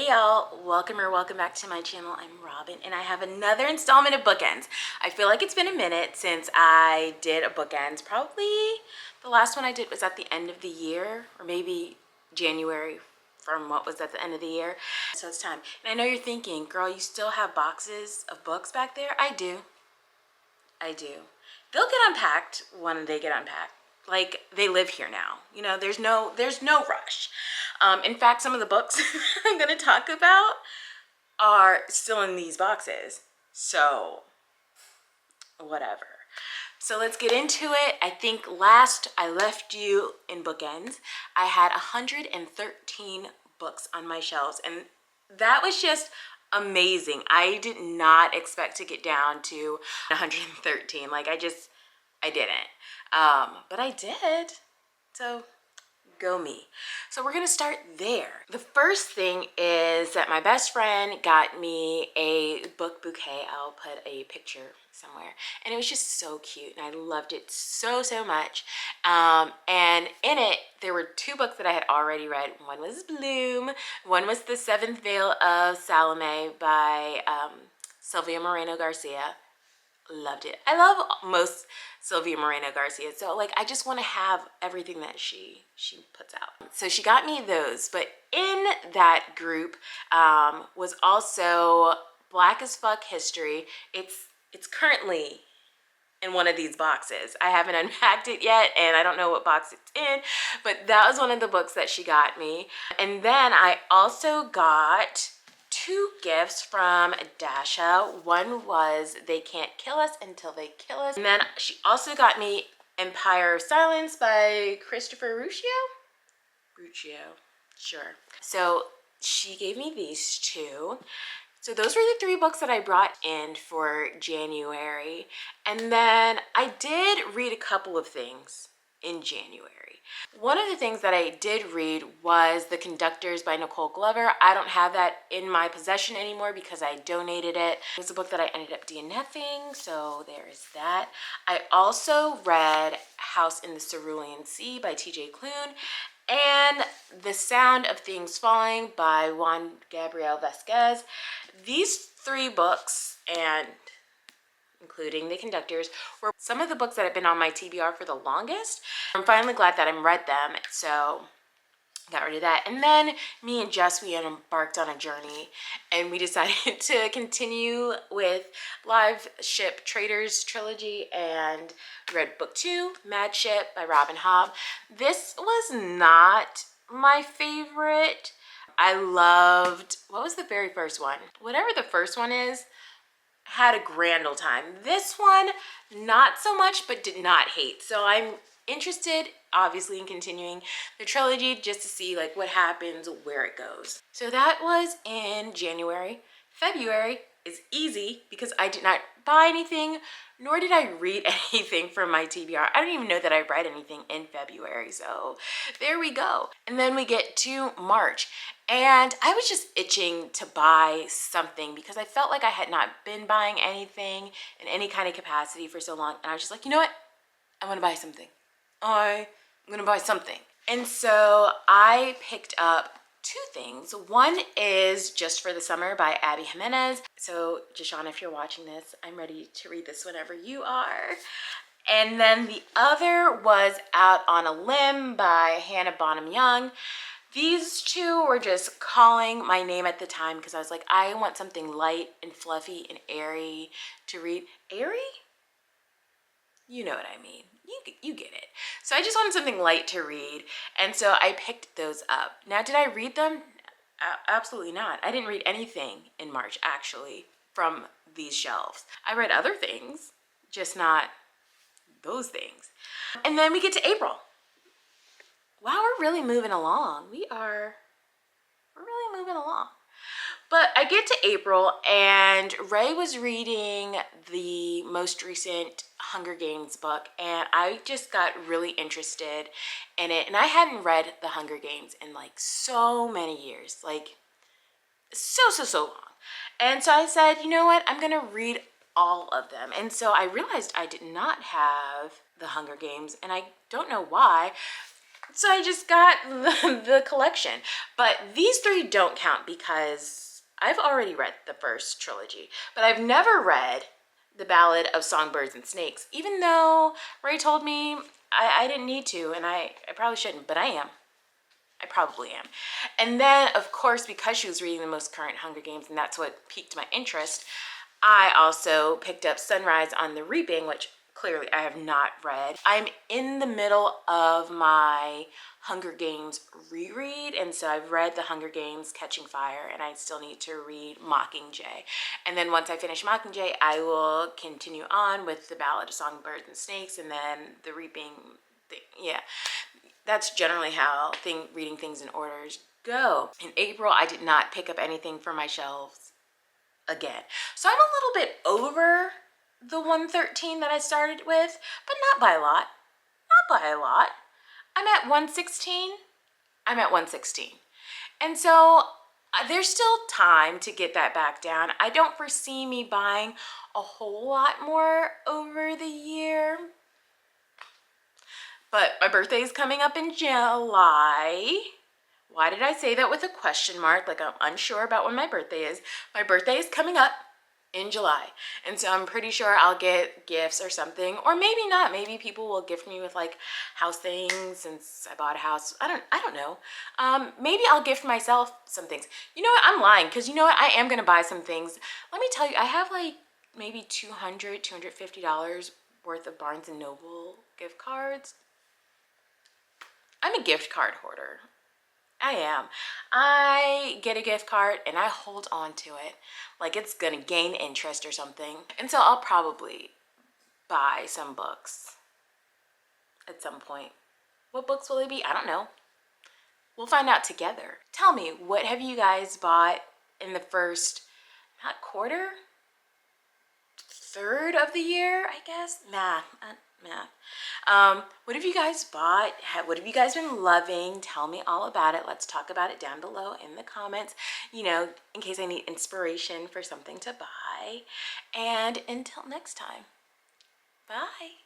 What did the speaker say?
Hey y'all, welcome back to my channel. I'm Robin and I have another installment of Bookends. I feel like it's been a minute since I did a Bookends. Probably the last one I did was at the end of the year, or maybe January from what was at the end of the year. So it's time. And I know you're thinking, girl, you still have boxes of books back there? I do. They'll get unpacked when they get unpacked. Like, they live here now. You know, there's no rush. In fact, some of the books I'm going to talk about are still in these boxes. So, whatever. So let's get into it. I think last I left you in Bookends, I had 113 books on my shelves, and that was just amazing. I did not expect to get down to 113. Like, I didn't. But I did. So go me. So we're gonna start there. The first thing is that my best friend got me a book bouquet. I'll put a picture somewhere, and it was just so cute and I loved it so much. And in it there were two books that I had already read. One was Bloom, one was The Seventh Veil of Salome by Sylvia Moreno Garcia. Loved it. I love most Sylvia Moreno Garcia, so like I just want to have everything that she puts out. So she got me those, but in that group was also Black as Fuck History. It's currently in one of these boxes. I haven't unpacked it yet and I don't know what box it's in, but that was one of the books that she got me. And then I also got two gifts from Dasha. One was They Can't Kill Us Until They Kill Us. And then she also got me Empire of Silence by Christopher Ruccio, sure. So she gave me these two. So those were the three books that I brought in for January. And then I did read a couple of things in January. One of the things that I did read was The Conductors by Nicole Glover. I don't have that in my possession anymore because I donated it. It was a book that I ended up DNFing, so there is that. I also read House in the Cerulean Sea by TJ Klune and The Sound of Things Falling by Juan Gabriel Vasquez. These three books, and including The Conductors, were some of the books that have been on my TBR for the longest. I'm finally glad that I read them, so got rid of that. And then me and Jess, we embarked on a journey and we decided to continue with Live Ship Traders trilogy and read book 2, Mad Ship by Robin Hobb. This was not my favorite. I loved, what was the very first one? Whatever the first one is, had a grand old time. This one, not so much, but did not hate. So I'm interested, obviously, in continuing the trilogy just to see like what happens, where it goes. So that was in January. February is easy because I did not buy anything, nor did I read anything from my TBR. I don't even know that I read anything in February, so there we go. And then we get to March, and I was just itching to buy something because I felt like I had not been buying anything in any kind of capacity for so long, and I was just like, you know what? I want to buy something. I'm gonna buy something. And so I picked up two things. One is Just for the Summer by Abby Jimenez. So Jashawn, if you're watching this, I'm ready to read this whenever you are. And then the other was Out on a Limb by Hannah Bonham Young. These two were just calling my name at the time because I was like, I want something light and fluffy and airy to read. Airy? You know what I mean. You get it. So I just wanted something light to read, and so I picked those up. Now, did I read them? Absolutely not. I didn't read anything in March, actually, from these shelves. I read other things, just not those things. And then we get to April. Wow, we're really moving along. We're really moving along. But I get to April, and Ray was reading the most recent Hunger Games book, and I just got really interested in it. And I hadn't read the Hunger Games in like so many years, like so long. And so I said, you know what? I'm gonna read all of them. And so I realized I did not have the Hunger Games, and I don't know why. So I just got the collection. But these three don't count because I've already read the first trilogy, but I've never read The Ballad of Songbirds and Snakes, even though Ray told me I didn't need to, and I probably shouldn't, but I am. I probably am. And then, of course, because she was reading the most current Hunger Games, and that's what piqued my interest, I also picked up Sunrise on the Reaping, which clearly I have not read. I'm in the middle of my Hunger Games reread, and so I've read the Hunger Games Catching Fire, and I still need to read Mockingjay. And then once I finish Mockingjay, I will continue on with The Ballad of Songbirds and Snakes, and then the Reaping thing. Yeah, that's generally how reading things in orders go. In April, I did not pick up anything for my shelves again. So I'm a little bit over the 113 that I started with, but not by a lot. Not by a lot. I'm at 116. I'm at 116. And so there's still time to get that back down. I don't foresee me buying a whole lot more over the year. But my birthday is coming up in July. Why did I say that with a question mark? Like I'm unsure about when my birthday is. My birthday is coming up in July. And so I'm pretty sure I'll get gifts or something, or maybe not. Maybe people will gift me with like house things since I bought a house. I don't know. Maybe I'll gift myself some things. You know what? I'm lying because you know what? I am going to buy some things. Let me tell you, I have like maybe $250 worth of Barnes and Noble gift cards. I'm a gift card hoarder. I am. I get a gift card and I hold on to it like it's gonna gain interest or something. And so I'll probably buy some books at some point. What books will they be? I don't know. We'll find out together. Tell me, what have you guys bought in the first, not quarter, third of the year, I guess? Math. What have you guys bought? What have you guys been loving? Tell me all about it. Let's talk about it down below in the comments, you know, in case I need inspiration for something to buy. And until next time, bye.